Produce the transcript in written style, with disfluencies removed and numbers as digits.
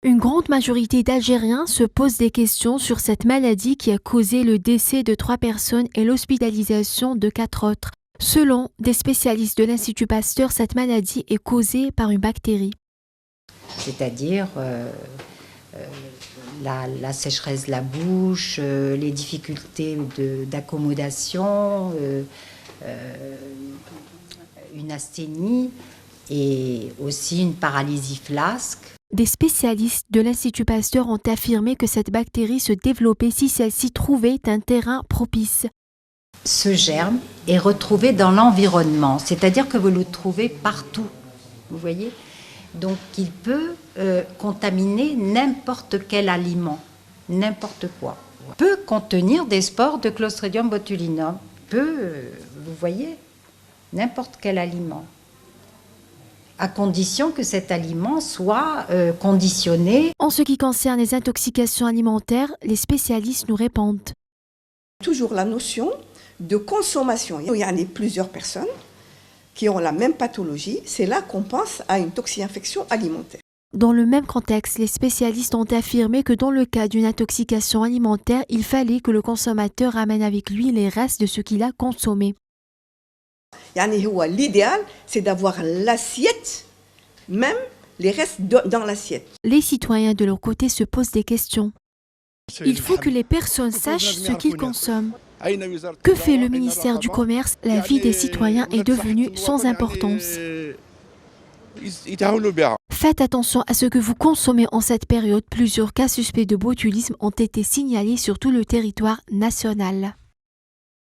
Une grande majorité d'Algériens se posent des questions sur cette maladie qui a causé le décès de 3 personnes et l'hospitalisation de 4 autres. Selon des spécialistes de l'Institut Pasteur, cette maladie est causée par une bactérie. C'est-à-dire la sécheresse de la bouche, les difficultés d'accommodation, une asthénie et aussi une paralysie flasque. Des spécialistes de l'Institut Pasteur ont affirmé que cette bactérie se développait si celle-ci trouvait un terrain propice. Ce germe est retrouvé dans l'environnement, c'est-à-dire que vous le trouvez partout, vous voyez. Donc il peut contaminer n'importe quel aliment, n'importe quoi. Il peut contenir des spores de Clostridium botulinum, vous voyez, n'importe quel aliment, à condition que cet aliment soit conditionné. En ce qui concerne les intoxications alimentaires, les spécialistes nous répondent. Toujours la notion de consommation. Il y a plusieurs personnes qui ont la même pathologie, c'est là qu'on pense à une toxi-infection alimentaire. Dans le même contexte, les spécialistes ont affirmé que dans le cas d'une intoxication alimentaire, il fallait que le consommateur ramène avec lui les restes de ce qu'il a consommé. L'idéal, c'est d'avoir l'assiette, même les restes dans l'assiette. Les citoyens de leur côté se posent des questions. Il faut que les personnes sachent ce qu'ils consomment. Que fait le ministère du Commerce? La vie des citoyens est devenue sans importance. Faites attention à ce que vous consommez en cette période. Plusieurs cas suspects de botulisme ont été signalés sur tout le territoire national.